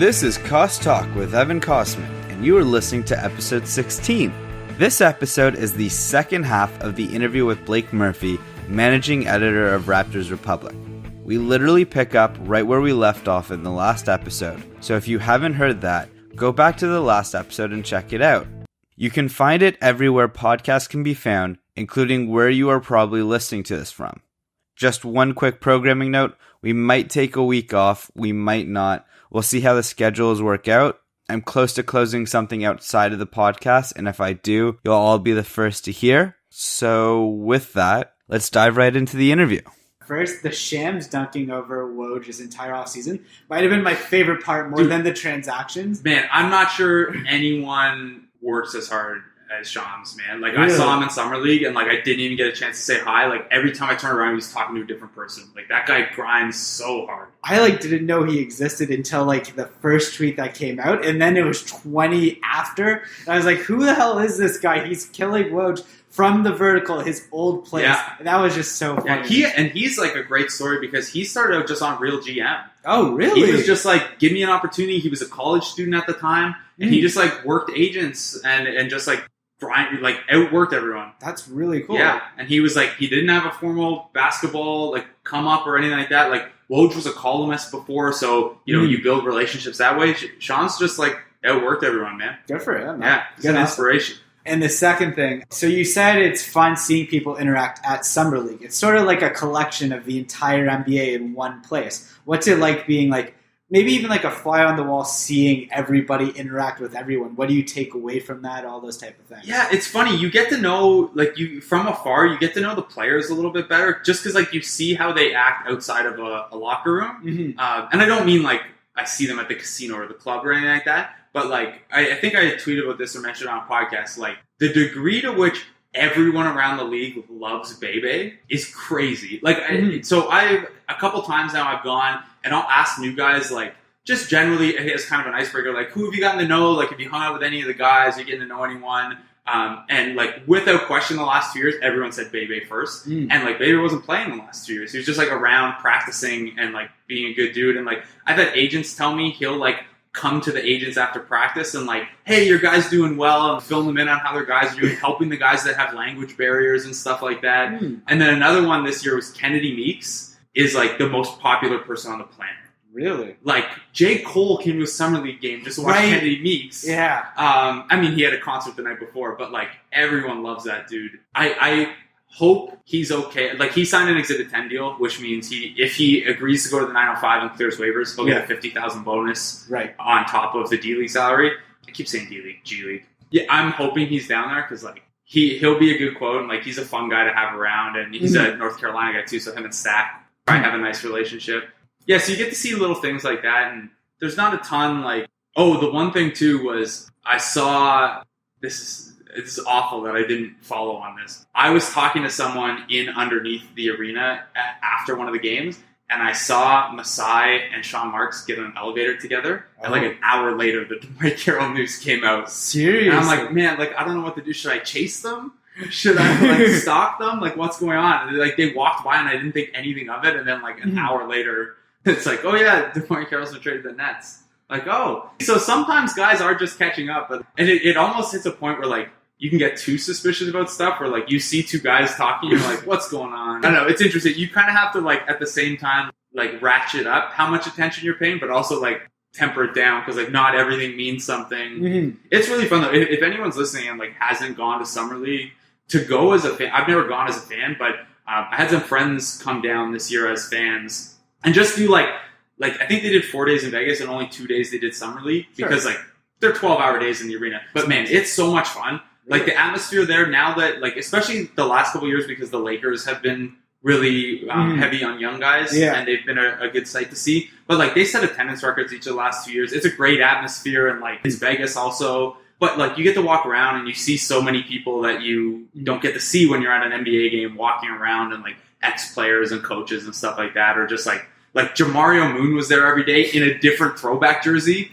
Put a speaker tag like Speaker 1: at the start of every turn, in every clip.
Speaker 1: This is KossTalk with Evan Kossman, and you are listening to episode 16. This episode is the second half of the interview with Blake Murphy, managing editor of Raptors Republic. We literally pick up right where we left off in the last episode, so if you haven't heard that, go back to the last episode and check it out. You can find it everywhere podcasts can be found, including where you are probably listening to this from. Just one quick programming note, we might take a week off, we might not. We'll see how the schedules work out. I'm close to closing something outside of the podcast, and if I do, you'll all be the first to hear. So with that, let's dive right into the interview.
Speaker 2: First, the Shams dunking over Woj's entire offseason might have been my favorite part more than the transactions.
Speaker 3: Man, I'm not sure anyone works as hard as Shams, man. Like,
Speaker 2: really?
Speaker 3: I saw him in Summer League, and, like, I didn't even get a chance to say hi. Like, every time I turned around, he was talking to a different person. Like, that guy grinds so hard.
Speaker 2: I, didn't know he existed until, the first tweet that came out, and then it was 20 after. And I was like, who the hell is this guy? He's killing Woj from the vertical, his old place. Yeah. And that was just so funny.
Speaker 3: Yeah, he's, a great story because he started out just on Real GM.
Speaker 2: Oh, really?
Speaker 3: He was just, give me an opportunity. He was a college student at the time, and he just, worked agents and just, outworked everyone.
Speaker 2: That's really cool.
Speaker 3: Yeah, and he was he didn't have a formal basketball come up or anything like that. Woj was a columnist before, so you build relationships that way. Sean's just outworked everyone, man.
Speaker 2: Good for him.
Speaker 3: Yeah, he's an inspiration.
Speaker 2: And the second thing, so you said it's fun seeing people interact at Summer League. It's sort of like a collection of the entire NBA in one place. What's it like being maybe even a fly on the wall, seeing everybody interact with everyone? What do you take away from that? All those type of things.
Speaker 3: Yeah, it's funny. You get to know, from afar, you get to know the players a little bit better, just because, you see how they act outside of a locker room.
Speaker 2: Mm-hmm.
Speaker 3: And I don't mean, I see them at the casino or the club or anything like that, but, I think I tweeted about this or mentioned on a podcast, the degree to which everyone around the league loves Bebe is crazy. So a couple times now I've gone and I'll ask new guys, just generally as kind of an icebreaker, who have you gotten to know? Have you hung out with any of the guys? Are you getting to know anyone? And without question, the last 2 years, everyone said Bebe first. And Bebe wasn't playing the last 2 years. He was just around practicing and being a good dude. And I've had agents tell me he'll come to the agents after practice and hey, your guys doing well, and fill them in on how their guys are doing, helping the guys that have language barriers and stuff like that. And then another one this year was Kennedy Meeks is the most popular person on the planet.
Speaker 2: Really?
Speaker 3: J. Cole came to a Summer League game just to watch Kennedy Meeks.
Speaker 2: Yeah.
Speaker 3: He had a concert the night before, but everyone loves that dude. I hope he's okay. He signed an Exhibit 10 deal, which means if he agrees to go to the 905 and clears waivers, he'll get a $50,000 bonus on top of the D-League salary. I keep saying D-League, G-League. Yeah, I'm hoping he's down there because he'll be a good quote, and he's a fun guy to have around, and he's a North Carolina guy too, so him and Stack probably have a nice relationship. Yeah, so you get to see little things like that, and there's not a ton the one thing too was I saw it's awful that I didn't follow on this. I was talking to someone in underneath the arena after one of the games, and I saw Masai and Sean Marks get in an elevator together, and an hour later the Dwight Carroll news came out.
Speaker 2: Seriously?
Speaker 3: And I'm man, I don't know what to do. Should I chase them? Should I stalk them? What's going on? And, they walked by and I didn't think anything of it, and then an hour later it's oh yeah, Dwight Carroll's been traded to the Nets. So sometimes guys are just catching up, and it almost hits a point where you can get too suspicious about stuff where you see two guys talking, you're what's going on? I don't know, it's interesting. You kind of have to at the same time ratchet up how much attention you're paying, but also temper it down because not everything means something. It's really fun though. If anyone's listening and hasn't gone to Summer League, to go as a fan, I've never gone as a fan, but I had some friends come down this year as fans and just do I think they did 4 days in Vegas and only 2 days they did Summer League because they're 12-hour days in the arena. But man, it's so much fun. The atmosphere there now that especially the last couple of years because the Lakers have been really heavy on young guys and they've been a good sight to see. But they set attendance records each of the last 2 years. It's a great atmosphere and it's Vegas also. But you get to walk around and you see so many people that you don't get to see when you're at an NBA game walking around, and ex-players and coaches and stuff like that, or just like Jamario Moon was there every day in a different throwback jersey.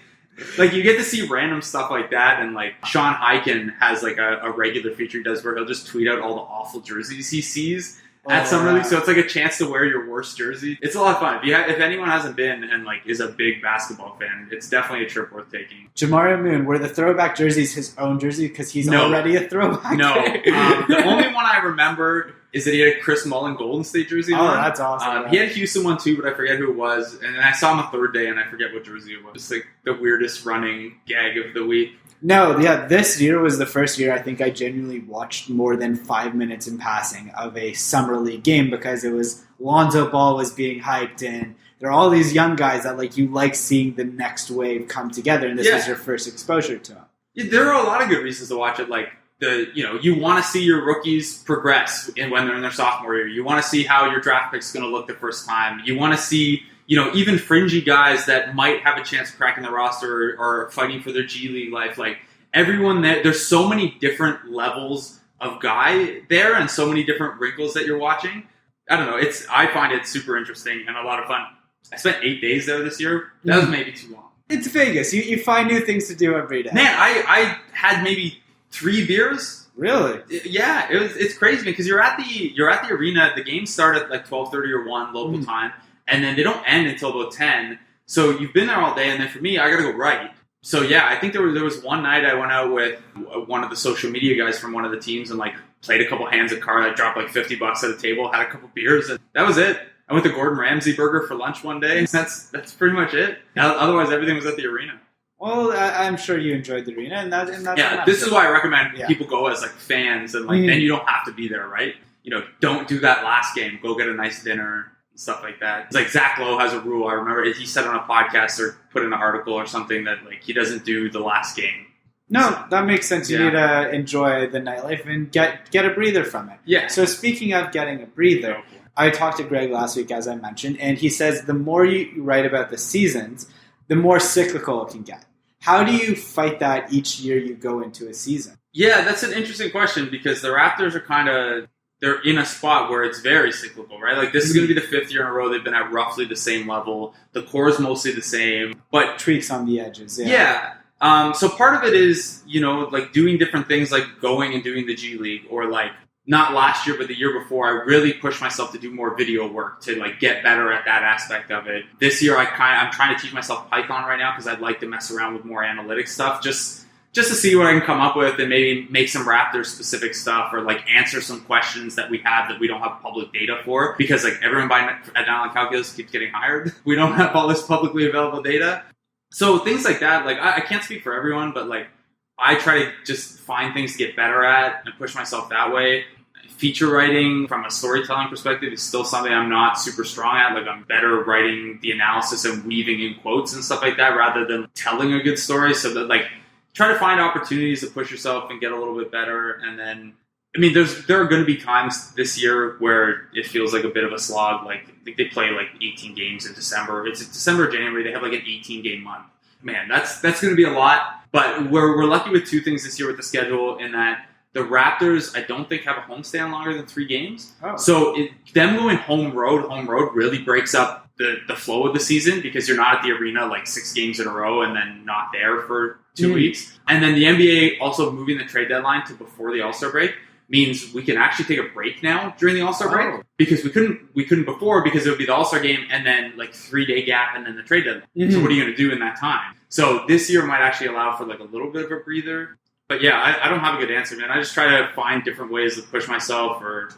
Speaker 3: You get to see random stuff like that, and Sean Hyken has a regular feature he does where he'll just tweet out all the awful jerseys he sees, at Summer League, so it's like a chance to wear your worst jersey. It's a lot of fun. If anyone hasn't been and like is a big basketball fan, it's definitely a trip worth taking.
Speaker 2: Jamario Moon, were the throwback jerseys his own jersey because he's already a throwback?
Speaker 3: No. The only one I remember is that he had a Chris Mullin Golden State jersey on.
Speaker 2: Oh, that's awesome.
Speaker 3: He had a Houston one too, but I forget who it was. And then I saw him a third day, and I forget what jersey it was. It's like the weirdest running gag of the week.
Speaker 2: No, yeah, this year was the first year I think I genuinely watched more than 5 minutes in passing of a Summer League game because it was Lonzo Ball was being hyped in. There are all these young guys that like you like seeing the next wave come together, and this was your first exposure to them.
Speaker 3: Yeah, there are a lot of good reasons to watch it. Like you want to see your rookies progress when they're in their sophomore year. You want to see how your draft pick's going to look the first time. You want to see even fringy guys that might have a chance of cracking the roster or fighting for their G League life. Like everyone there's so many different levels of guy there and so many different wrinkles that you're watching. I don't know. I find it super interesting and a lot of fun. I spent 8 days there this year. That was maybe too long.
Speaker 2: It's Vegas. You find new things to do every day.
Speaker 3: Man, I had maybe 3 beers.
Speaker 2: Really?
Speaker 3: Yeah, it's crazy because you're at the arena. The games start at like 12:30 or 1 local time, and then they don't end until about 10. So you've been there all day, and then for me, I got to go right. So yeah, I think there was one night I went out with one of the social media guys from one of the teams and like played a couple hands of cards. I dropped like $50 at a table, had a couple beers, and that was it. I went to Gordon Ramsay Burger for lunch one day. That's pretty much it. Otherwise, everything was at the arena.
Speaker 2: Well, I'm sure you enjoyed the arena, and that's
Speaker 3: yeah. This is why I recommend people go as like fans, and like then you don't have to be there, right? Don't do that last game. Go get a nice dinner and stuff like that. It's like Zach Lowe has a rule. I remember he said on a podcast or put in an article or something that like he doesn't do the last game.
Speaker 2: No, that makes sense. You need to enjoy the nightlife and get a breather from it.
Speaker 3: Yeah.
Speaker 2: So speaking of getting a breather, I talked to Greg last week, as I mentioned, and he says the more you write about the seasons, the more cyclical it can get. How do you fight that each year you go into a season?
Speaker 3: Yeah, that's an interesting question because the Raptors are they're in a spot where it's very cyclical, right? Like this is going to be the 5th year in a row they've been at roughly the same level. The core is mostly the same, but
Speaker 2: tweaks on the edges.
Speaker 3: Yeah. So part of it is, like doing different things like going and doing the G League or like not last year, but the year before, I really pushed myself to do more video work to like get better at that aspect of it. This year, I'm trying to teach myself Python right now because I'd like to mess around with more analytics stuff, just to see what I can come up with and maybe make some Raptors specific stuff or like answer some questions that we have that we don't have public data for because like everyone at Analytic Calculus keeps getting hired. We don't have all this publicly available data. So things like that, like I can't speak for everyone, but like I try to just find things to get better at and push myself that way. Feature writing from a storytelling perspective is still something I'm not super strong at. Like I'm better writing the analysis and weaving in quotes and stuff like that rather than telling a good story. So that like try to find opportunities to push yourself and get a little bit better. And then, I mean, there are going to be times this year where it feels like a bit of a slog. Like I think they play like 18 games in December. It's December or January. They have like an 18-game month. Man, that's going to be a lot. But we're lucky with 2 things this year with the schedule in that the Raptors, I don't think, have a homestand longer than 3 games. Oh. So them going home road really breaks up the flow of the season because you're not at the arena like 6 games in a row and then not there for 2 weeks. And then the NBA also moving the trade deadline to before the All-Star break means we can actually take a break now during the All-Star break because we couldn't before because it would be the All-Star game and then like 3-day gap and then the trade deadline. So what are you going to do in that time? So this year might actually allow for like a little bit of a breather. But yeah, I don't have a good answer, man. I just try to find different ways to push myself or,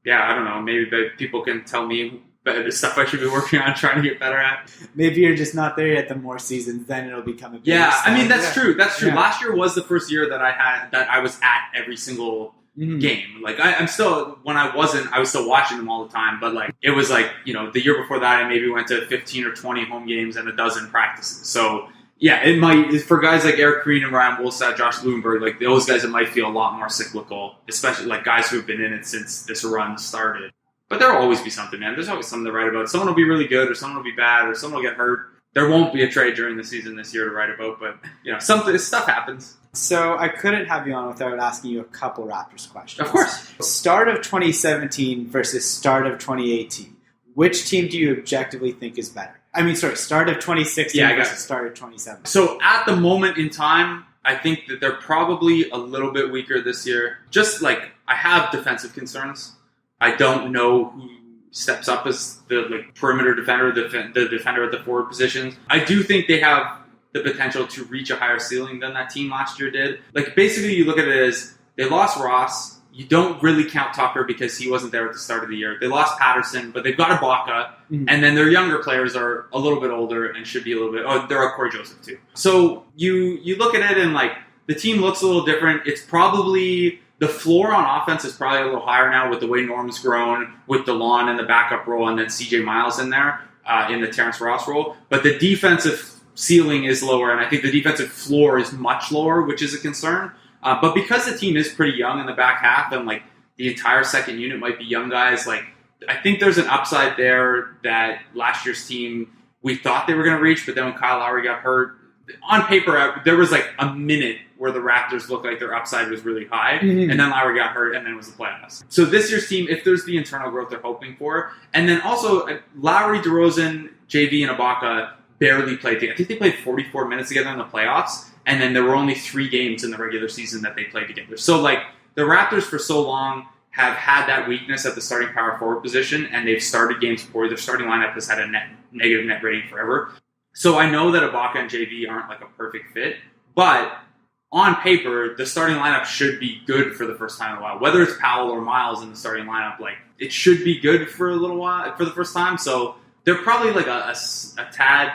Speaker 3: I don't know, maybe people can tell me the stuff I should be working on trying to get better at.
Speaker 2: Maybe you're just not there yet the more seasons, then it'll become a big
Speaker 3: I mean, that's true. That's true. Yeah. Last year was the first year that I was at every single game. Like I'm still, when I wasn't, I was still watching them all the time, but like, it was like, the year before that, I maybe went to 15 or 20 home games and a dozen practices. So yeah, it might, for guys like Eric Green and Ryan Woolsat, Josh Bloomberg, like those guys, it might feel a lot more cyclical, especially like guys who have been in it since this run started. But there'll always be something, man. There's always something to write about. Someone will be really good or someone will be bad or someone will get hurt. There won't be a trade during the season this year to write about, but stuff happens.
Speaker 2: So I couldn't have you on without asking you a couple Raptors questions.
Speaker 3: Of course.
Speaker 2: Start of 2017 versus start of 2018. Which team do you objectively think is better? I mean, start of 2016 versus start of 2017.
Speaker 3: So at the moment in time, I think that they're probably a little bit weaker this year. Just like I have defensive concerns. I don't know who steps up as the perimeter defender, the defender at the forward positions. I do think they have the potential to reach a higher ceiling than that team last year did. Like, basically, you look at it as they lost Ross. You don't really count Tucker because he wasn't there at the start of the year. They lost Patterson, but they've got Ibaka, and then their younger players are a little bit older and should be a little bit. Oh, they're a Corey Joseph too. So you look at it and like the team looks a little different. It's probably the floor on offense is probably a little higher now with the way Norm's grown, with DeLon in the backup role, and then CJ Miles in there in the Terrence Ross role. But the defensive ceiling is lower, and I think the defensive floor is much lower, which is a concern. But because the team is pretty young in the back half, and like the entire second unit might be young guys, like I think there's an upside there that last year's team we thought they were going to reach, but then when Kyle Lowry got hurt, on paper there was like a minute where the Raptors looked like their upside was really high, and then Lowry got hurt, and then it was the playoffs. So this year's team, if there's the internal growth they're hoping for, and then also Lowry, DeRozan, JV, and Ibaka barely played together. I think they played 44 minutes together in the playoffs, and then there were only 3 games in the regular season that they played together. So, like, the Raptors for so long have had that weakness at the starting power forward position, and they've started games poorly. Their starting lineup has had a negative net rating forever. So I know that Ibaka and JV aren't, like, a perfect fit, but on paper, the starting lineup should be good for the first time in a while. Whether it's Powell or Miles in the starting lineup, like, it should be good for a little while, for the first time. So they're probably, like, a tad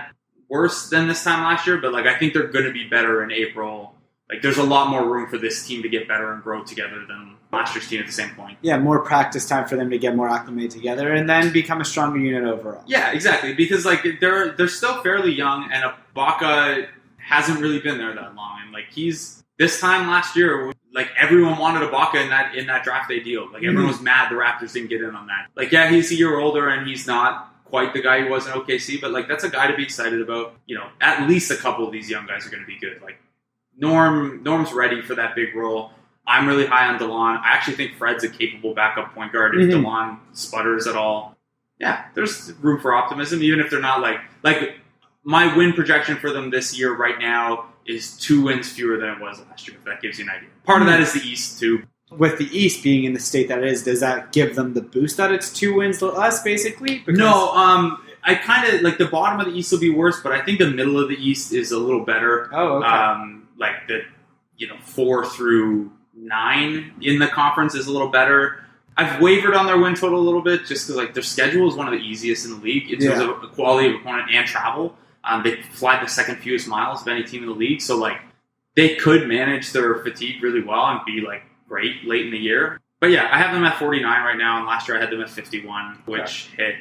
Speaker 3: worse than this time last year, but like I think they're going to be better in April. Like there's a lot more room for this team to get better and grow together than last year's team at the same point.
Speaker 2: Yeah, more practice time for them to get more acclimated together and then become a stronger unit overall.
Speaker 3: Yeah, exactly. Because like they're still fairly young, and Ibaka hasn't really been there that long. And like he's this time last year, like everyone wanted Ibaka in that draft day deal. Like everyone was mad the Raptors didn't get in on that. Like yeah, he's a year older and he's not quite the guy he was in OKC, but like that's a guy to be excited about. You know, at least a couple of these young guys are going to be good. Like Norm's ready for that big role. I'm really high on DeLon. I actually think Fred's a capable backup point guard if DeLon sputters at all. Yeah, there's room for optimism, even if they're not like my win projection for them this year right now is 2 wins fewer than it was last year, if that gives you an idea. Part of that is the East too.
Speaker 2: With the East being in the state that it is, does that give them the boost that it's 2 wins less, basically? Because
Speaker 3: no, I kind of, like, the bottom of the East will be worse, but I think the middle of the East is a little better.
Speaker 2: Oh, okay.
Speaker 3: Like, 4 through 9 in the conference is a little better. I've wavered on their win total a little bit, just because, like, their schedule is one of the easiest in the league in terms of quality of opponent and travel. They fly the second fewest miles of any team in the league, so, like, they could manage their fatigue really well and be, like, great late in the year. But yeah, I have them at 49 right now, and last year I had them at 51, which hit.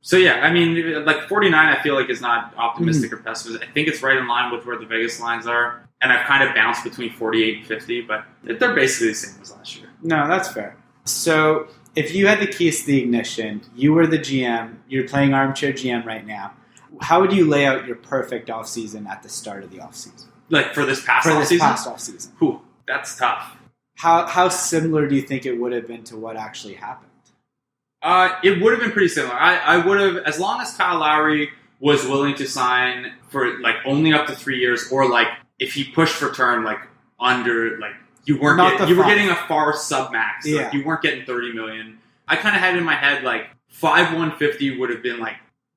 Speaker 3: So yeah, I mean, like 49 I feel like is not optimistic or pessimistic. I think it's right in line with where the Vegas lines are, and I've kind of bounced between 48 and 50, but they're basically the same as last year.
Speaker 2: No, that's fair. So if you had the keys to the ignition, you were the GM, you're playing armchair GM right now, how would you lay out your perfect offseason at the start of the offseason?
Speaker 3: Like for this past offseason? Whew, that's tough.
Speaker 2: How similar do you think it would have been to what actually happened?
Speaker 3: It would have been pretty similar. I would have, as long as Kyle Lowry was willing to sign for like only up to 3 years, or like if he pushed for term like under like you weren't you were getting a far sub max.
Speaker 2: Yeah.
Speaker 3: Like, you weren't getting $30 million. I kind of had in my head like 150 would have been like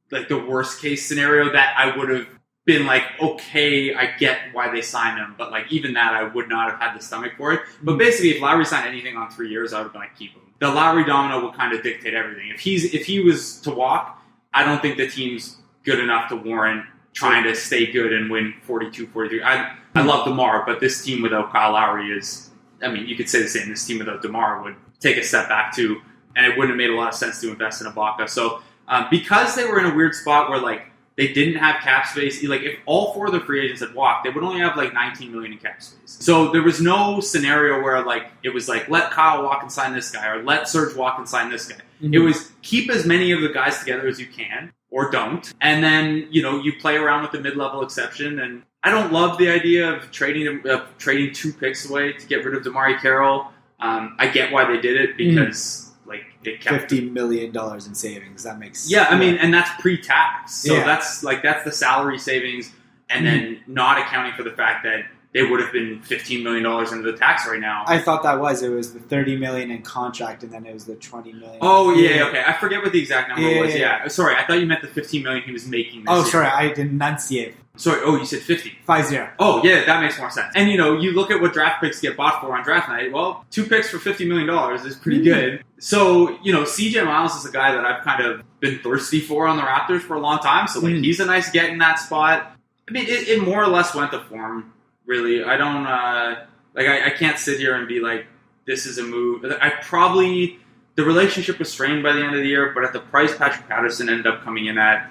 Speaker 3: the worst case scenario that I would have been like, okay, I get why they signed him, but like even that I would not have had the stomach for it. But basically, if Lowry signed anything on 3 years, I would have been like, keep him. The Lowry domino will kind of dictate everything. If he was to walk, I don't think the team's good enough to warrant trying to stay good and win 42, 43. I love DeMar, but this team without Kyle Lowry is, I mean, you could say the same. This team without DeMar would take a step back too, and it wouldn't have made a lot of sense to invest in Ibaka. So because they were in a weird spot where like they didn't have cap space, like if all 4 of the free agents had walked, they would only have like $19 million in cap space. So there was no scenario where like it was like let Kyle walk and sign this guy, or let Serge walk and sign this guy. It was keep as many of the guys together as you can, or don't, and then you play around with the mid-level exception. And I don't love the idea of trading 2 picks away to get rid of DeMar Carroll. I get why they did it because. Like it kept
Speaker 2: $50 million in savings. That makes
Speaker 3: I mean, and that's pre-tax. So that's the salary savings, and then not accounting for the fact that they would have been $15 million into the tax right now.
Speaker 2: I thought it was the $30 million in contract, and then it was the $20 million.
Speaker 3: Oh yeah, okay. I forget what the exact number was.
Speaker 2: Yeah.
Speaker 3: Sorry, I thought you meant the $15 million he was making. This year.
Speaker 2: Sorry, I did enunciate.
Speaker 3: Sorry. Oh, you said 50.
Speaker 2: 5-0.
Speaker 3: Oh yeah, that makes more sense. And you look at what draft picks get bought for on draft night. Well, 2 picks for $50 million is pretty good. So CJ Miles is a guy that I've kind of been thirsty for on the Raptors for a long time. So he's a nice get in that spot. I mean, it more or less went to form. Really, I don't I can't sit here and be like, this is a move. The relationship was strained by the end of the year, but at the price Patrick Patterson ended up coming in at,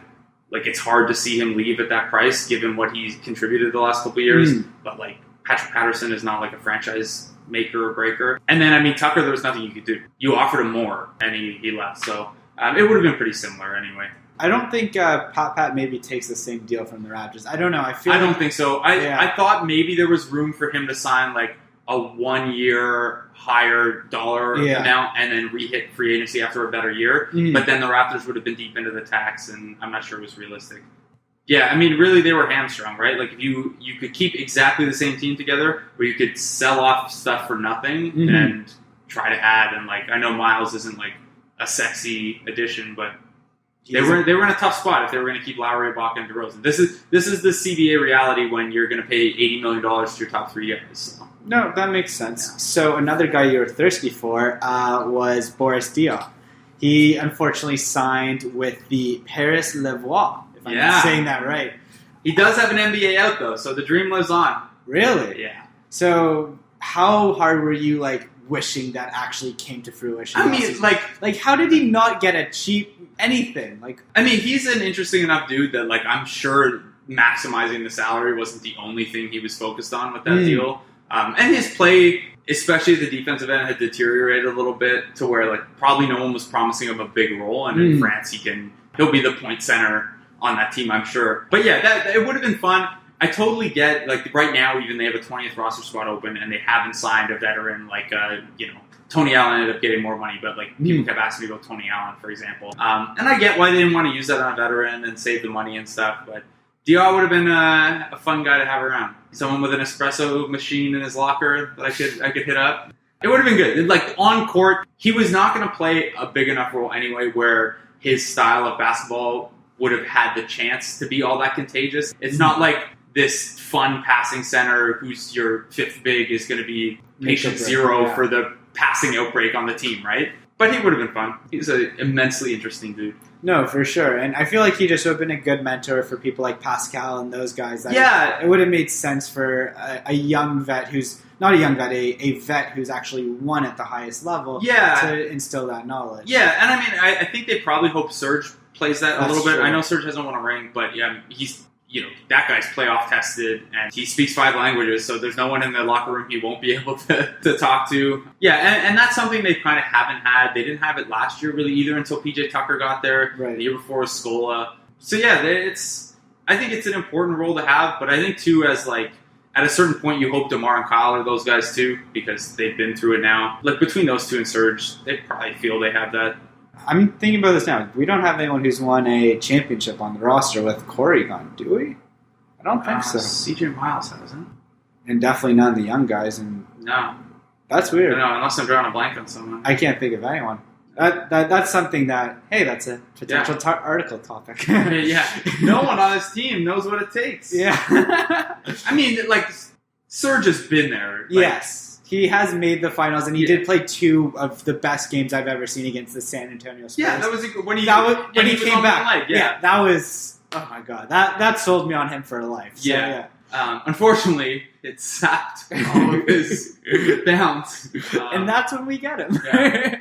Speaker 3: it's hard to see him leave at that price given what he's contributed the last couple of years. But Patrick Patterson is not a franchise maker or breaker. And then Tucker, there was nothing you could do. You offered him more, and he left. So it would have been pretty similar anyway.
Speaker 2: I don't think Pat maybe takes the same deal from the Raptors. I don't know. I
Speaker 3: don't think so. I thought maybe there was room for him to sign a 1 year higher dollar amount and then re-hit free agency after a better year. But then the Raptors would have been deep into the tax, and I'm not sure it was realistic. Yeah, really they were hamstrung, right? If you could keep exactly the same team together, where you could sell off stuff for nothing and try to add, and I know Miles isn't a sexy addition, but they were in a tough spot if they were going to keep Lowry, Ibaka, and DeRozan. This is the CBA reality when you're going to pay $80 million to your top 3 guys. So.
Speaker 2: No, that makes sense. Yeah. So another guy you were thirsty for was Boris Diaw. He unfortunately signed with the Paris Levois, if I'm saying that right.
Speaker 3: He does have an NBA out, though, so the dream lives on.
Speaker 2: Really?
Speaker 3: Yeah.
Speaker 2: So how hard were you, wishing that actually came to fruition? How did he not get a cheap anything?
Speaker 3: He's an interesting enough dude that, I'm sure maximizing the salary wasn't the only thing he was focused on with that deal. And his play, especially at the defensive end, had deteriorated a little bit to where probably no one was promising him a big role. And in France, he'll be the point center on that team, I'm sure. But yeah, it would have been fun. I totally get right now even they have a 20th roster spot open and they haven't signed a veteran Tony Allen ended up getting more money, but people kept asking me about Tony Allen, for example. And I get why they didn't want to use that on a veteran and save the money and stuff, but Diaw would have been a fun guy to have around. Someone with an espresso machine in his locker that I could hit up. It would have been good. On court, he was not going to play a big enough role anyway where his style of basketball would have had the chance to be all that contagious. It's not like this fun passing center who's your fifth big is going to be patient zero for the passing outbreak on the team, right? But he would have been fun. He's an immensely interesting dude.
Speaker 2: No, for sure. And I feel like he just would have been a good mentor for people like Pascal and those guys. It would have made sense for a young vet who's, not a young vet, a vet who's actually won at the highest level to instill that knowledge.
Speaker 3: Yeah, and I think they probably hope Serge plays that a little bit. True. I know Serge hasn't won a ring, but he's that guy's playoff tested and he speaks 5 languages, so there's no one in the locker room he won't be able to talk to. Yeah, and that's something they kind of haven't had. They didn't have it last year really either until PJ Tucker got there. Right. The year before was Scola. So yeah, I think it's an important role to have, but I think too as at a certain point you hope DeMar and Kyle are those guys too because they've been through it now. Between those two and Serge, they probably feel they have that.
Speaker 2: I'm thinking about this now. We don't have anyone who's won a championship on the roster with Corey gone, do we? I don't think so.
Speaker 3: CJ Miles hasn't.
Speaker 2: And definitely none of the young guys. And
Speaker 3: no.
Speaker 2: That's weird.
Speaker 3: No, unless I'm drawing a blank on someone.
Speaker 2: I can't think of anyone. That's something that, hey, that's a potential article topic.
Speaker 3: Yeah. No one on this team knows what it takes.
Speaker 2: Yeah.
Speaker 3: Serge has been there.
Speaker 2: Yes. He has made the finals, and he did play 2 of the best games I've ever seen against the San Antonio Spurs.
Speaker 3: Yeah, that was when he
Speaker 2: came back. Yeah, that was, oh my God, that sold me on him for life. So, yeah.
Speaker 3: Unfortunately, it sapped all of his bounce.
Speaker 2: And that's when we get him.
Speaker 3: Yeah.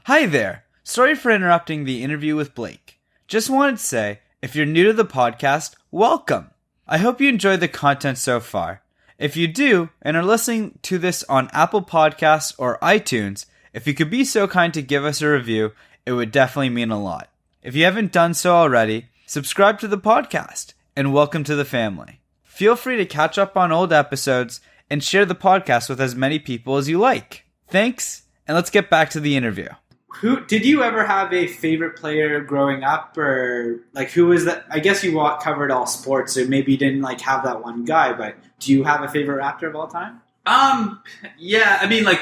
Speaker 1: Hi there. Sorry for interrupting the interview with Blake. Just wanted to say, if you're new to the podcast, welcome. I hope you enjoyed the content so far. If you do, and are listening to this on Apple Podcasts or iTunes, if you could be so kind to give us a review, it would definitely mean a lot. If you haven't done so already, subscribe to the podcast, and welcome to the family. Feel free to catch up on old episodes and share the podcast with as many people as you like. Thanks, and let's get back to the interview.
Speaker 2: Who did you ever have a favorite player growing up, or like who was that? I guess you covered all sports, so maybe you didn't like have that one guy. But do you have a favorite Raptor of all time?
Speaker 3: Yeah. I mean, like,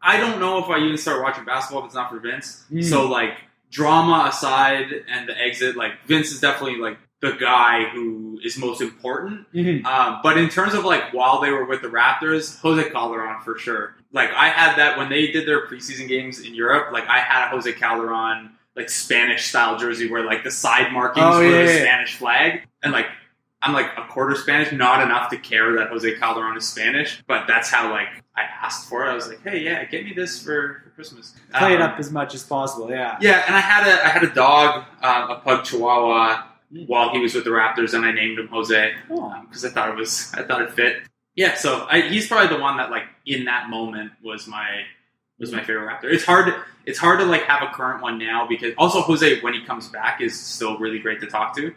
Speaker 3: I don't know if I even start watching basketball if it's not for Vince. So, like, drama aside and the exit, like, Vince is definitely like the guy who is most important. But in terms of like while they were with the Raptors, Jose Calderon for sure. Like I had that when they did their preseason games in Europe. Like I had a Jose Calderon like Spanish style jersey where like the side markings were the Spanish flag, and like I'm like a quarter Spanish, not enough to care that Jose Calderon is Spanish, but that's how like I asked for it. I was like, hey, yeah, get me this for Christmas.
Speaker 2: Play it up as much as possible, yeah.
Speaker 3: Yeah, and I had a dog, a pug Chihuahua, while he was with the Raptors, and I named him Jose because I thought it fit. Yeah, so he's probably the one that like in that moment was my favorite Raptor. It's hard to like have a current one now because also Jose when he comes back is still really great to talk to.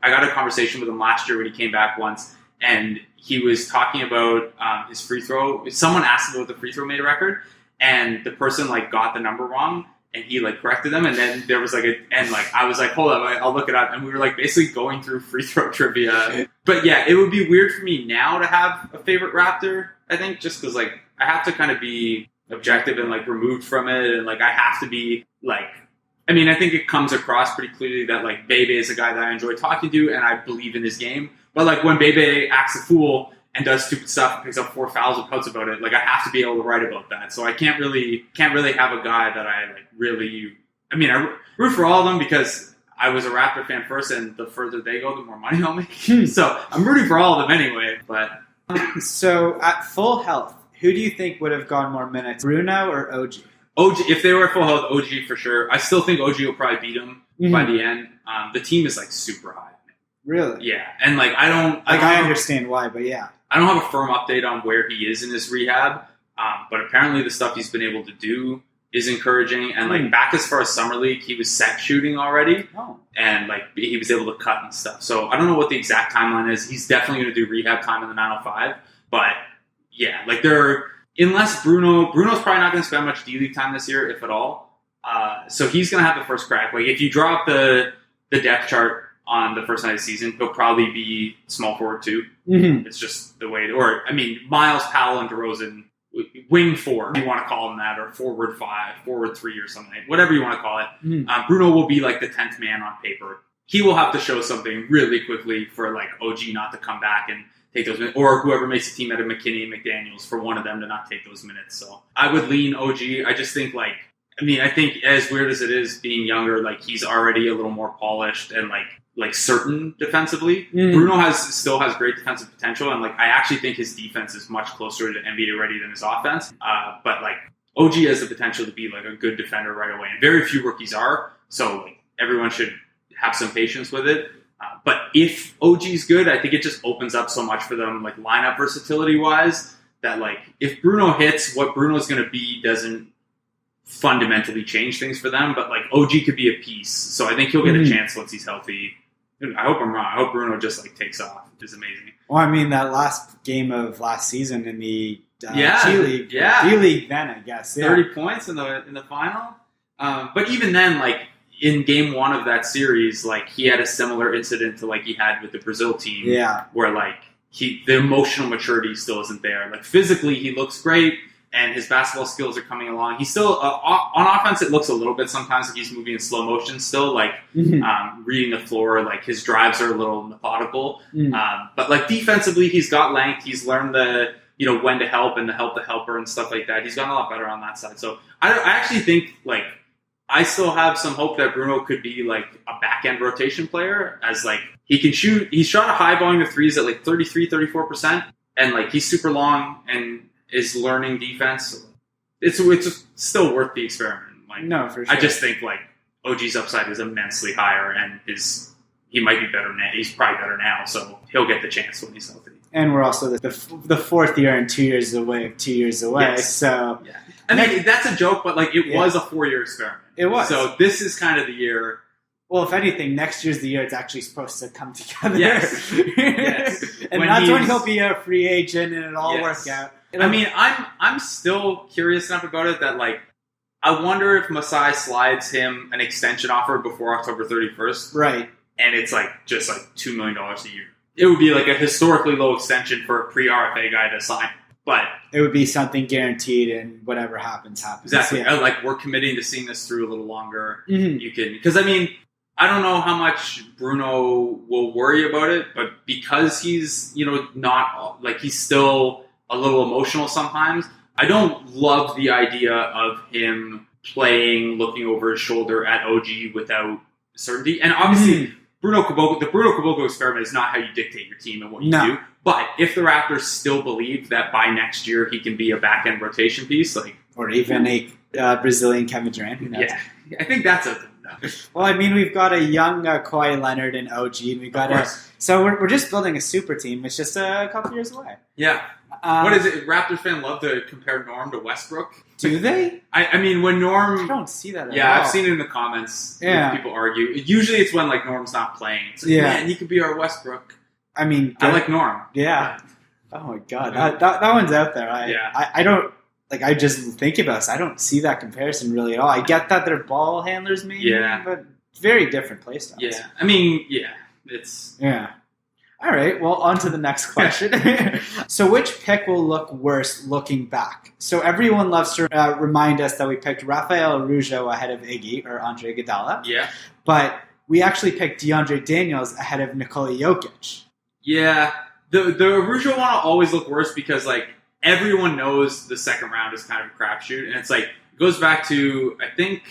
Speaker 3: I got a conversation with him last year when he came back once, and he was talking about his free throw. Someone asked him about the free throw made record, and the person like got the number wrong. And he like corrected them, and then there was like I was like, hold up, I'll look it up, and we were like basically going through free throw trivia. But yeah, it would be weird for me now to have a favorite Raptor. I think just because like I have to kind of be objective and like removed from it, and like I have to be like, I mean, I think it comes across pretty clearly that like Bebe is a guy that I enjoy talking to, and I believe in his game. But like when Bebe acts a fool and does stupid stuff and picks up 4 fouls and pouts about it, like I have to be able to write about that. So I can't really have a guy that I like really. I mean, I root for all of them because I was a Raptor fan first, and the further they go, the more money I'll make. So I'm rooting for all of them anyway. But
Speaker 2: so at full health, who do you think would have gone more minutes, Bruno or OG?
Speaker 3: OG, if they were at full health, OG for sure. I still think OG will probably beat him by the end. The team is like super high.
Speaker 2: Really?
Speaker 3: Yeah, and like
Speaker 2: I understand why, but yeah.
Speaker 3: I don't have a firm update on where he is in his rehab, but apparently the stuff he's been able to do is encouraging. And like back as far as summer league, he was set shooting already, and like he was able to cut and stuff. So I don't know what the exact timeline is. He's definitely going to do rehab time in the 905, but yeah, like unless Bruno's probably not going to spend much D League time this year, if at all. So he's going to have the first crack. Like if you draw up the depth chart on the first night of the season, he'll probably be small forward 2. It's just the way Miles, Powell, and DeRozan, wing 4, if you want to call him that, or forward 5, forward 3 or something, whatever you want to call it. Bruno will be like the 10th man on paper. He will have to show something really quickly for like OG not to come back and take those minutes, or whoever makes the team out of McKinney and McDaniels for one of them to not take those minutes. So I would lean OG. I just think I think as weird as it is being younger, like he's already a little more polished and like certain defensively. Bruno still has great defensive potential, and like I actually think his defense is much closer to NBA ready than his offense. But like OG has the potential to be like a good defender right away, and very few rookies are. So like everyone should have some patience with it. But if OG's good, I think it just opens up so much for them, like lineup versatility wise, that like if Bruno hits, what Bruno's going to be doesn't fundamentally change things for them. But like OG could be a piece, so I think he'll get a chance once he's healthy. I hope I'm wrong. I hope Bruno just like takes off. It's amazing.
Speaker 2: Well, I mean that last game of last season in the
Speaker 3: G
Speaker 2: League, D League, then I guess
Speaker 3: 30 points in the final. But even then, like in game 1 of that series, like he had a similar incident to like he had with the Brazil team, where like the emotional maturity still isn't there. Like physically, he looks great. And his basketball skills are coming along. He's still on offense. It looks a little bit sometimes like he's moving in slow motion still, like reading the floor. Like his drives are a little methodical. But like defensively, he's got length. He's learned when to help and to help the helper and stuff like that. He's gotten a lot better on that side. So I actually think like I still have some hope that Bruno could be like a back end rotation player, as like he can shoot. He shot a high volume of threes at like 33-34%, and like he's super long and is learning defense. It's still worth the experiment. Like,
Speaker 2: no, for sure.
Speaker 3: I just think like OG's upside is immensely higher, and he might be better now. He's probably better now, so he'll get the chance when he's healthy.
Speaker 2: And we're also the 4th year and 2 years away. 2 years away. Yes. So
Speaker 3: yeah. I mean that's a joke, but like it was a 4-year experiment.
Speaker 2: It was.
Speaker 3: So this is kind of the year.
Speaker 2: Well, if anything, next year's the year it's actually supposed to come together.
Speaker 3: Yes.
Speaker 2: And that's when he'll be a free agent and it'll all work out.
Speaker 3: I mean, I'm still curious enough about it that like I wonder if Masai slides him an extension offer before October 31st.
Speaker 2: Right.
Speaker 3: And it's like just like $2 million a year. It would be like a historically low extension for a pre-RFA guy to sign. But
Speaker 2: it would be something guaranteed, and whatever happens.
Speaker 3: Exactly.
Speaker 2: Yeah.
Speaker 3: Like, we're committing to seeing this through a little longer.
Speaker 2: Mm-hmm.
Speaker 3: You can, because I mean, I don't know how much Bruno will worry about it, but because he's, not like, he's still a little emotional sometimes. I don't love the idea of him playing, looking over his shoulder at OG without certainty. And obviously, the Bruno Caboclo experiment is not how you dictate your team and what you do. But if the Raptors still believe that by next year he can be a back-end rotation piece,
Speaker 2: or even a Brazilian Kevin Durant, who knows?
Speaker 3: Yeah, I think that's a
Speaker 2: Well, I mean, we've got a young Kawhi Leonard and OG, and we've got so we're just building a super team. It's just a couple years away.
Speaker 3: Yeah. What is it? Raptors fans love to compare Norm to Westbrook.
Speaker 2: Do they?
Speaker 3: I mean, when Norm...
Speaker 2: I don't see that at all.
Speaker 3: Yeah, I've seen it in the comments.
Speaker 2: Yeah.
Speaker 3: People argue. Usually it's when, Norm's not playing. It's like, man, he could be our Westbrook.
Speaker 2: I mean...
Speaker 3: I like Norm.
Speaker 2: Yeah. Oh, my God. That one's out there. I don't... I just think about this. I don't see that comparison really at all. I get that they're ball handlers, maybe, but very different play styles.
Speaker 3: Yeah. I mean, it's...
Speaker 2: Yeah. All right, well, on to the next question. So which pick will look worse looking back? So everyone loves to remind us that we picked Rafael Araujo ahead of Iggy, or Andre Iguodala.
Speaker 3: Yeah.
Speaker 2: But we actually picked DeAndre Daniels ahead of Nikola Jokic.
Speaker 3: Yeah. The Araujo one will always look worse because, everyone knows the second round is kind of a crapshoot. And it's it goes back to, I think,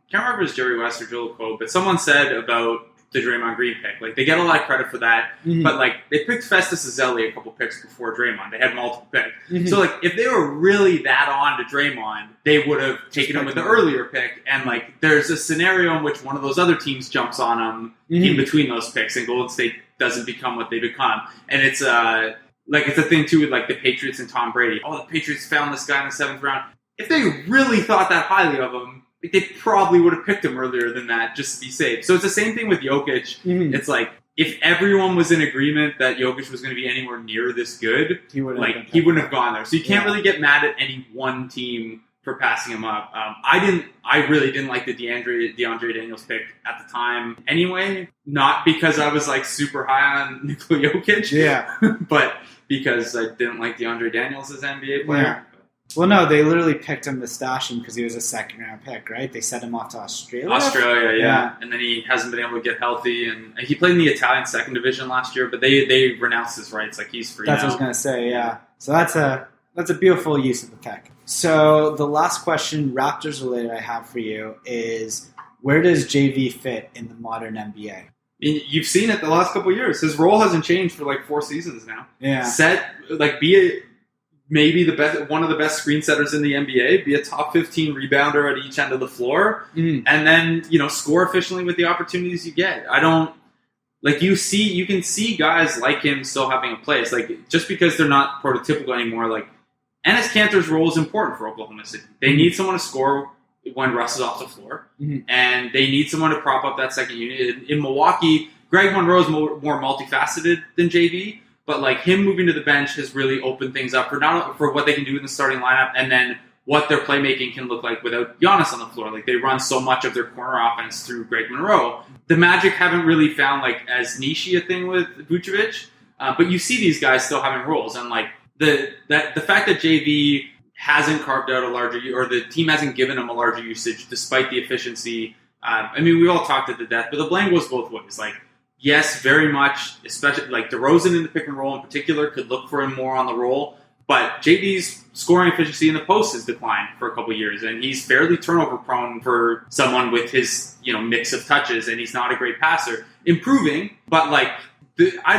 Speaker 3: can't remember if it was Jerry West or Joel Cole, but someone said about the Draymond Green pick. They get a lot of credit for that. Mm-hmm. But, they picked Festus Ezeli a couple picks before Draymond. They had multiple picks. Mm-hmm. So, if they were really that on to Draymond, they would have taken him with the earlier pick. And, there's a scenario in which one of those other teams jumps on him in between those picks, and Golden State doesn't become what they become. And it's, it's a thing, too, with, the Patriots and Tom Brady. Oh, the Patriots found this guy in the 7th round. If they really thought that highly of him, they probably would have picked him earlier than that just to be safe. So it's the same thing with Jokic. Mm-hmm. It's if everyone was in agreement that Jokic was going to be anywhere near this good, he wouldn't have gone there. So you can't really get mad at any one team for passing him up. I really didn't like the DeAndre Daniels pick at the time anyway. Not because I was super high on Nikola Jokic, but because I didn't like DeAndre Daniels as an NBA player.
Speaker 2: Yeah. Well, no, they literally picked him to stash him because he was a second-round pick, right? They sent him off to Australia.
Speaker 3: Yeah. And then he hasn't been able to get healthy. And he played in the Italian second division last year, but they renounced his rights. He's free now.
Speaker 2: That's what I was going to say, yeah. So that's a beautiful use of the pick. So the last question, Raptors-related, I have for you is, where does JV fit in the modern NBA?
Speaker 3: You've seen it the last couple of years. His role hasn't changed for 4 seasons now.
Speaker 2: Yeah.
Speaker 3: Maybe one of the best screen setters in the NBA, be a top 15 rebounder at each end of the floor, and then, score efficiently with the opportunities you get. I don't, you can see guys like him still having a place. Just because they're not prototypical anymore, Enes Kanter's role is important for Oklahoma City. They need someone to score when Russ is off the floor, and they need someone to prop up that second unit. In Milwaukee, Greg Monroe is more multifaceted than JV, but him moving to the bench has really opened things up for what they can do in the starting lineup, and then what their playmaking can look like without Giannis on the floor. They run so much of their corner offense through Greg Monroe. The Magic haven't really found as niche a thing with Vucevic, but you see these guys still having roles, and the fact that JV hasn't carved out a larger, or the team hasn't given him a larger usage despite the efficiency. We all talked it to death, but the blame goes both ways. Yes, very much, especially DeRozan in the pick and roll in particular could look for him more on the roll, but JV's scoring efficiency in the post has declined for a couple of years, and he's fairly turnover prone for someone with his mix of touches, and he's not a great passer. Improving, but I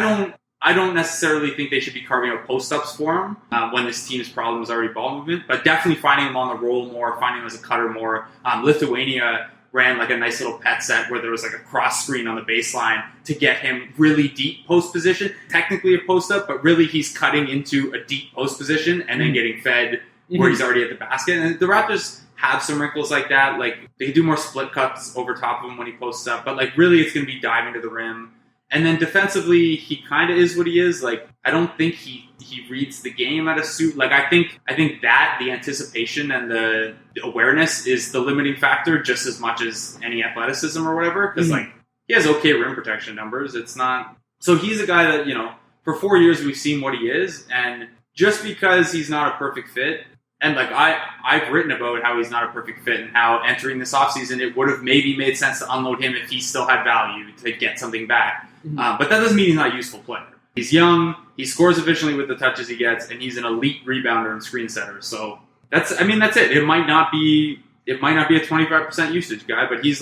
Speaker 3: don't necessarily think they should be carving out post-ups for him when this team's problem is already ball movement, but definitely finding him on the roll more, finding him as a cutter more. Lithuania ran a nice little pet set where there was a cross screen on the baseline to get him really deep post position. Technically a post-up, but really he's cutting into a deep post position and then getting fed where he's already at the basket. And the Raptors have some wrinkles like that. They can do more split cuts over top of him when he posts up, but really it's going to be diving to the rim. And then defensively, he kind of is what he is. Like, I don't think he reads the game at a suit. Like, I think that the anticipation and the awareness is the limiting factor just as much as any athleticism or whatever. Because, like, he has okay rim protection numbers. It's not... So he's a guy that, you know, for 4 years we've seen what he is. And just because he's not a perfect fit... And, like, I've written about how he's not a perfect fit and how entering this offseason it would have maybe made sense to unload him if he still had value to get something back. But that doesn't mean he's not a useful player. He's young, he scores efficiently with the touches he gets, and he's an elite rebounder and screen setter. So that's it. It might not be a 25% usage guy, but he's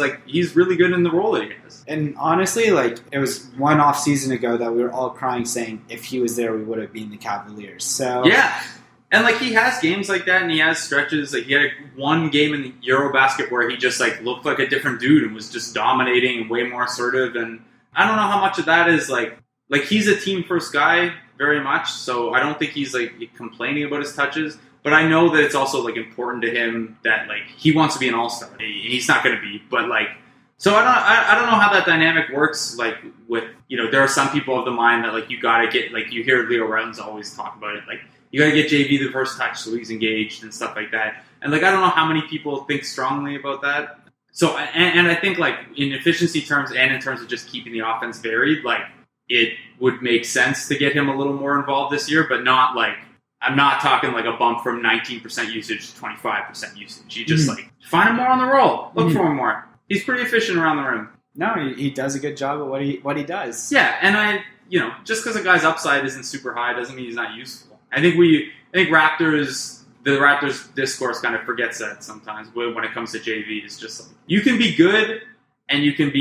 Speaker 3: really good in the role that he has.
Speaker 2: And honestly, like, it was one off season ago that we were all crying saying if he was there we would have beaten the Cavaliers. So
Speaker 3: yeah. And, like, he has games like that, and he has stretches. Like, he had one game in the Eurobasket where he just, like, looked like a different dude and was just dominating and way more assertive. And I don't know how much of that is, like he's a team-first guy very much, so I don't think he's, like, complaining about his touches. But I know that it's also, like, important to him that, like, he wants to be an all-star. He's not going to be, but, like... So I don't know how that dynamic works, like, with... You know, there are some people of the mind that, like, you got to get... Like, you hear Leo Rounds always talk about it, like... You got to get JV the first touch so he's engaged and stuff like that. And, like, I don't know how many people think strongly about that. So, and I think, like, in efficiency terms and in terms of just keeping the offense varied, like, it would make sense to get him a little more involved this year, but not, like, I'm not talking, like, a bump from 19% usage to 25% usage. You just, like, find him more on the roll. Look for him more. He's pretty efficient around the rim.
Speaker 2: No, he does a good job at what he does.
Speaker 3: Yeah, and just because a guy's upside isn't super high doesn't mean he's not useful. I think the Raptors discourse kind of forgets that sometimes when it comes to JV. It's just like, you can be good and you can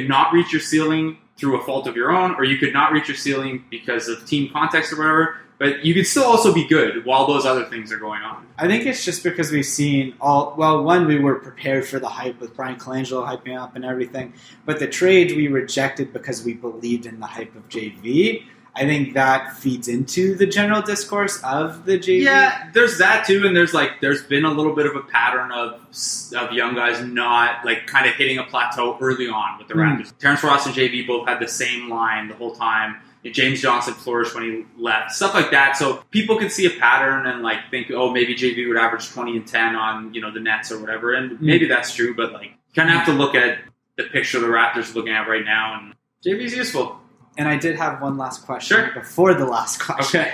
Speaker 3: not reach your ceiling through a fault of your own, or you could not reach your ceiling because of team context or whatever, but you could still also be good while those other things are going on.
Speaker 2: I think it's just because we've seen we were prepared for the hype with Brian Colangelo hyping up and everything, but the trade we rejected because we believed in the hype of JV. I think that feeds into the general discourse of the JV.
Speaker 3: Yeah, there's that too, and there's been a little bit of a pattern of young guys not, like, kind of hitting a plateau early on with the Raptors. Terrence Ross and JV both had the same line the whole time. James Johnson flourished when he left, stuff like that. So people can see a pattern and, like, think, oh, maybe JV would average 20 and 10 on, you know, the Nets or whatever, and maybe that's true, but, like, you kind of have to look at the picture the Raptors are looking at right now, and JV's useful.
Speaker 2: And I did have one last question before the last question.
Speaker 3: Okay.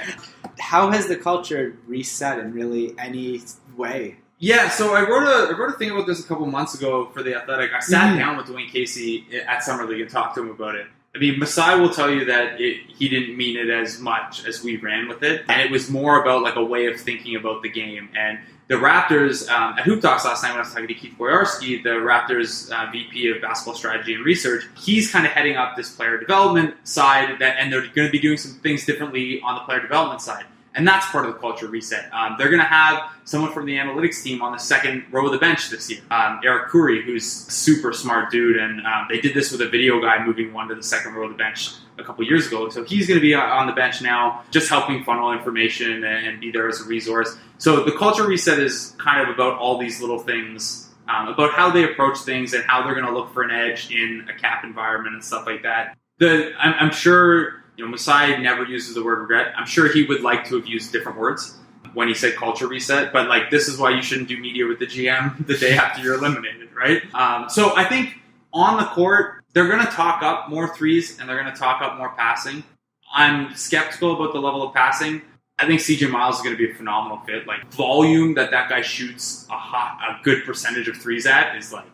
Speaker 2: How has the culture reset in really any way?
Speaker 3: Yeah, so I wrote a thing about this a couple months ago for The Athletic. I sat down with Dwayne Casey at Summer League and talked to him about it. I mean, Masai will tell you that he didn't mean it as much as we ran with it. And it was more about, like, a way of thinking about the game. And the Raptors, at Hoop Talks last night when I was talking to Keith Boyarsky, the Raptors VP of Basketball Strategy and Research, he's kind of heading up this player development side, and they're going to be doing some things differently on the player development side. And that's part of the culture reset. They're going to have someone from the analytics team on the second row of the bench this year. Eric Curry, who's a super smart dude, and they did this with a video guy moving one to the second row of the bench a couple years ago. So he's going to be on the bench now, just helping funnel information and be there as a resource. So the culture reset is kind of about all these little things, about how they approach things and how they're going to look for an edge in a cap environment and stuff like that. I'm sure... You know, Masai never uses the word regret. I'm sure he would like to have used different words when he said culture reset, but, like, this is why you shouldn't do media with the GM the day after you're eliminated, right? So I think on the court, they're going to talk up more threes and they're going to talk up more passing. I'm skeptical about the level of passing. I think CJ Miles is going to be a phenomenal fit. Like, volume that guy shoots a good percentage of threes at is, like,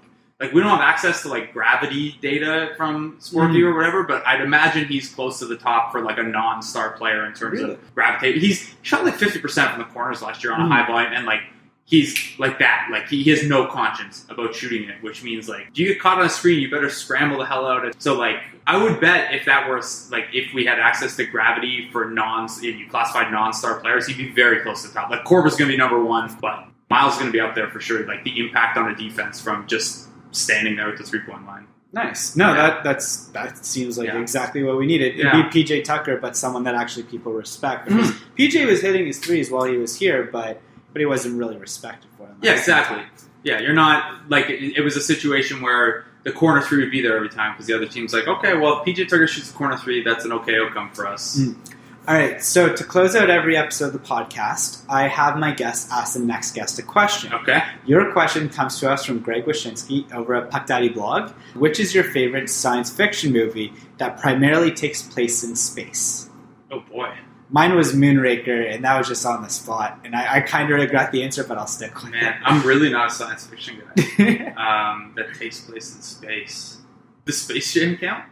Speaker 3: we don't have access to, like, gravity data from Sportview or whatever, but I'd imagine he's close to the top for, like, a non-star player in terms of gravitate. He shot, like, 50% from the corners last year on a high volume, and, like, he's like that. Like, he has no conscience about shooting it, which means, like, do you get caught on a screen, you better scramble the hell out of it. So, like, I would bet if that were, like, if we had access to gravity for if you classified non-star players, he'd be very close to the top. Like, Korver's going to be number one, but Miles is going to be up there for sure. Like, the impact on a defense from just standing there at the three-point line.
Speaker 2: Nice. No, that seems like exactly what we needed. It'd be PJ Tucker, but someone that actually people respect. Because PJ was hitting his threes while he was here, but he wasn't really respected for them.
Speaker 3: Yeah, exactly. Yeah, you're not, like, it was a situation where the corner three would be there every time because the other team's like, okay, well, if PJ Tucker shoots the corner three, that's an okay outcome for us.
Speaker 2: All right, so to close out every episode of the podcast, I have my guests ask the next guest a question.
Speaker 3: Okay.
Speaker 2: Your question comes to us from Greg Wyszynski over at Puck Daddy Blog. Which is your favorite science fiction movie that primarily takes place in space?
Speaker 3: Oh, boy.
Speaker 2: Mine was Moonraker, and that was just on the spot. And I kind of regret the answer, but I'll stick with it.
Speaker 3: Man, I'm really not a science fiction guy that takes place in space. The Space Jam count?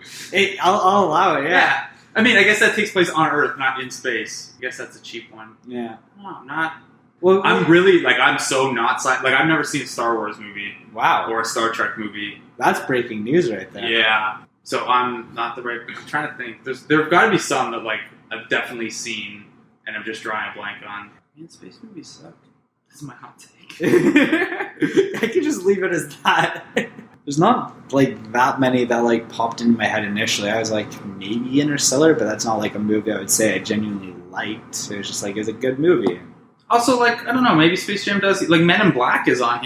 Speaker 2: I'll allow it, yeah.
Speaker 3: I mean, I guess that takes place on Earth, not in space. I guess that's a cheap one.
Speaker 2: Yeah.
Speaker 3: No, I'm not.
Speaker 2: Well,
Speaker 3: I'm really, I'm so not science. Like, I've never seen a Star Wars movie.
Speaker 2: Wow.
Speaker 3: Or a Star Trek movie.
Speaker 2: That's breaking news right there.
Speaker 3: Yeah. So I'm not the right... I'm trying to think. There have got to be some that, I've definitely seen, and I'm just drawing a blank on. Man, space movies suck. This is my hot take.
Speaker 2: I could just leave it as that. There's not that many that popped into my head initially. I was like, maybe Interstellar, but that's not a movie I would say I genuinely liked. It was just it was a good movie.
Speaker 3: Also, I don't know, maybe Space Jam does. Men in Black is on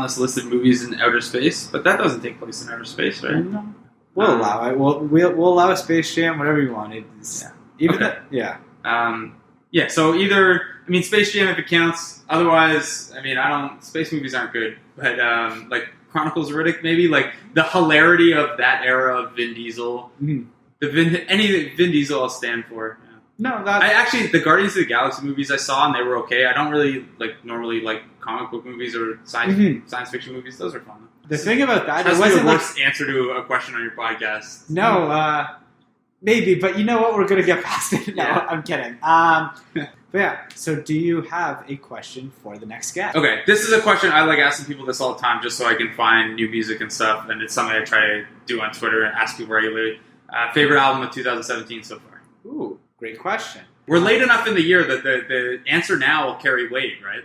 Speaker 3: this list of movies in outer space, but that doesn't take place in outer space, right?
Speaker 2: No. We'll allow it. We'll allow a Space Jam, whatever you want.
Speaker 3: Yeah, so either, Space Jam if it counts. Otherwise, space movies aren't good. But, Chronicles of Riddick, maybe, the hilarity of that era of Vin Diesel. Mm-hmm. Any Vin Diesel I'll stand for. Yeah.
Speaker 2: No,
Speaker 3: the Guardians of the Galaxy movies I saw, and they were okay. I don't really, normally like comic book movies or science fiction movies. Those are fun.
Speaker 2: The thing about that,
Speaker 3: it wasn't the worst answer to a question on your podcast.
Speaker 2: No, maybe, but you know what? We're going to get past it. No, yeah. I'm kidding. But yeah, so do you have a question for the next guest?
Speaker 3: Okay, this is a question I like asking people this all the time just so I can find new music and stuff, and it's something I try to do on Twitter and ask people regularly. Favorite album of 2017 so far?
Speaker 2: Ooh, great question.
Speaker 3: We're late enough in the year that the answer now will carry weight, right?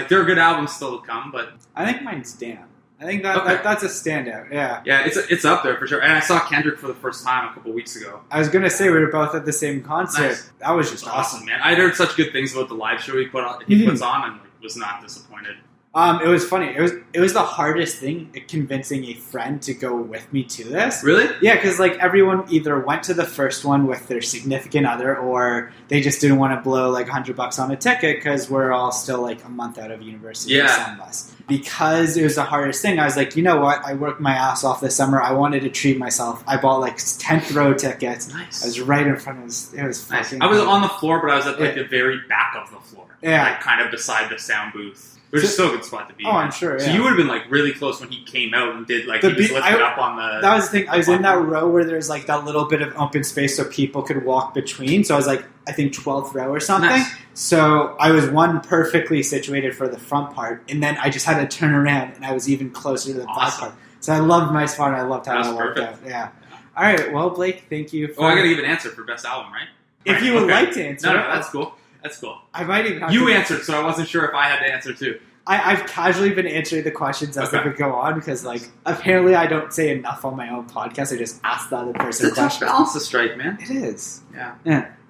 Speaker 3: There are good albums still to come, but... I
Speaker 2: think mine's Damn. I think that's a standout, yeah.
Speaker 3: Yeah, it's up there for sure. And I saw Kendrick for the first time a couple weeks ago.
Speaker 2: I was going to say we were both at the same concert. Nice. That was just awesome,
Speaker 3: man. I'd heard such good things about the live show he puts on and was not disappointed.
Speaker 2: It was funny. It was the hardest thing convincing a friend to go with me to this.
Speaker 3: Really?
Speaker 2: Yeah, because everyone either went to the first one with their significant other, or they just didn't want to blow $100 on a ticket because we're all still a month out of university.
Speaker 3: Yeah.
Speaker 2: Some of us. Because it was the hardest thing, I was like, you know what? I worked my ass off this summer. I wanted to treat myself. I bought 10th row tickets.
Speaker 3: Nice.
Speaker 2: I was right in front of it. It was
Speaker 3: nice.
Speaker 2: fucking.
Speaker 3: I was on the floor, but I was at the very back of the floor.
Speaker 2: Yeah.
Speaker 3: Kind of beside the sound booth. Which is still a good spot to be.
Speaker 2: Oh, I'm sure. Yeah.
Speaker 3: So you would have been really close when he came out and did he was lifted up on the.
Speaker 2: That was the thing. I was in that row where there's that little bit of open space so people could walk between. So I was I think 12th row or something.
Speaker 3: Nice.
Speaker 2: So I was perfectly situated for the front part, and then I just had to turn around, and I was even closer to the back part. So I loved my spot, and I loved how it worked out. Yeah. All right. Well, Blake, thank you.
Speaker 3: I got to give an answer for best album, right?
Speaker 2: If you would like to answer.
Speaker 3: No, that's cool. That's cool.
Speaker 2: I might even.
Speaker 3: You answered, so I wasn't sure if I had to answer too.
Speaker 2: I've casually been answering the questions as they would go on because, apparently I don't say enough on my own podcast. I just ask the other person
Speaker 3: questions. It's a tough balance to strike, man.
Speaker 2: It is.
Speaker 3: Yeah.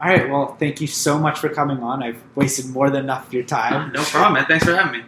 Speaker 2: All right. Well, thank you so much for coming on. I've wasted more than enough of your time.
Speaker 3: No problem, man. Thanks for having me.